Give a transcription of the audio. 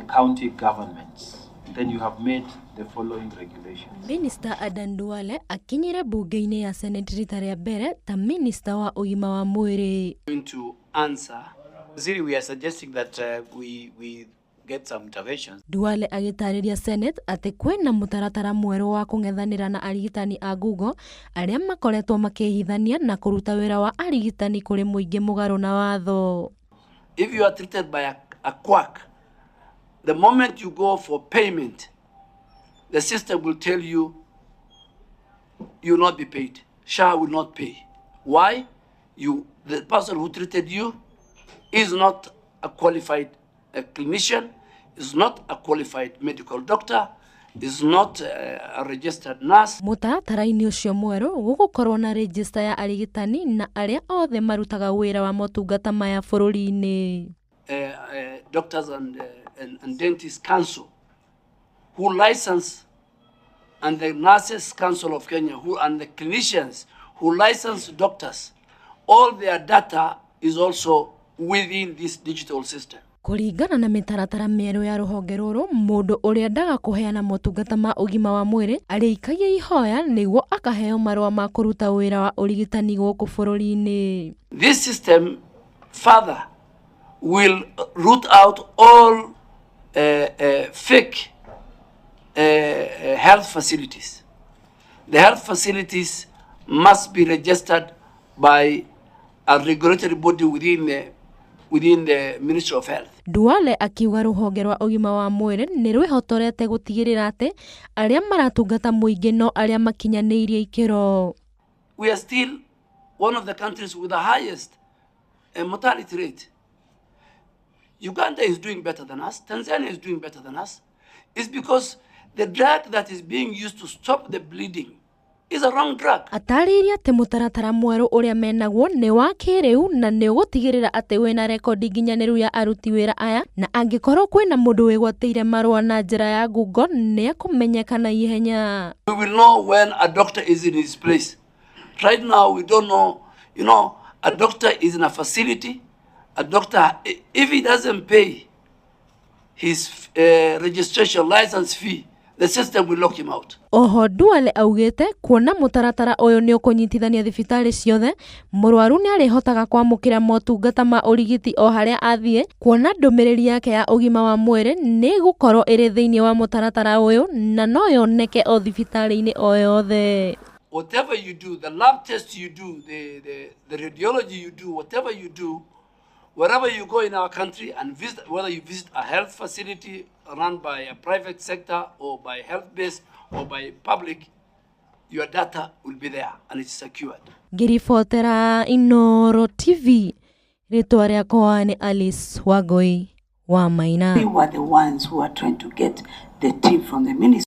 county governments, then you have made the following regulations. Minista Duale akinyira bunge-inĩ ya Senate rita rĩa mbere ta Minista wa ũgima wa mwĩrĩ. Going to answer. Really, we are suggesting that we get some interventions. Duale agĩtarĩria Senate atĩ kwĩna mũtaratara mwerũ wa kũng'ethanĩra na arigitani a kuuga arĩa makoretwo makĩhithania na kũruta wĩra wa arigitani kũrĩ mũingĩ mũgarũ na watho. If you are treated by a quack, the moment you go for payment, the system will tell you you will not be paid. SHA will not pay. Why? The person who treated you is not a qualified clinician, is not a qualified medical doctor, is not a registered nurse. Mũtaratara-inĩ ũcio mwerũ gũgũkorwo na register ya arigitani na arĩa othe marutaga wĩra wa motungata maya bũrũri-inĩ. Doctors and Dentists Council, who license, and the Nurses Council of Kenya, and the clinicians who license doctors, all their data is also within this digital system. Kũringana na mĩtaratara mĩerũ ya rũhonge rũrũ, mũndũ ũrĩa ndaga kũheana motungata ma ũgima wa mwĩrĩ arĩikagia ihoya nĩguo akaheo marũa ma kũruta wĩra wa ũrigitani gũkũ bũrũri-inĩ. This system further will root out all fake health facilities. The health facilities must be registered by a regulatory body within the Ministry of Health. Duale akiuga rũhonge rwa ũgima wa mwĩrĩ nĩ rwĩhotorete gũtigĩrĩra atĩ arĩa maratungata mũingĩ no arĩa makinyanĩirie ikĩro. We are still one of the countries with the highest mortality rate. Uganda is doing better than us. Tanzania is doing better than us. It's because the drug that is being used to stop the bleeding is a wrong drug. Atarĩria atĩ mũtaratara mwerũ ũrĩa menaguo nĩ wa kĩrĩu na nĩ ũgũtigĩrĩra atĩ wĩna rekondi nginyanĩru ya aruti wĩra aya, na angĩkorwo kwĩna mũndũ wĩgwatĩire marũa na njĩra ya ngungo nĩ ekũmenyeka na ihenya. We will know when a doctor is in his place. Right now we don't know. You know, a doctor is in a facility. A doctor, if he doesn't pay his registration license fee, the system will lock him out. Oho Duale augĩte kuona mũtaratara ũyũ nĩ ũkũnyitithania thibitarĩ ciothe, mũrwaru nĩ arĩhotaga kwamũkĩra motungata ma ũrigiti o harĩa athiĩ, kuona ndũmĩrĩri yake ya ũgima wa mwĩrĩ nĩ gũkorwo ĩrĩ thĩinĩ wa mũtaratara ũyũ na no yoneke o thibitarĩ-inĩ o yothe. Whatever you do, the lab test you do, the radiology you do, whatever you do, wherever you go in our country and visit, whether you visit a health facility run by a private sector or by health-based or by public, your data will be there and it's secured. Ngiribotera Inoro TV, rĩtwa rĩakwa nĩ Alice Wangui wa Maina. We were the ones who are trying to get the tip from the minister.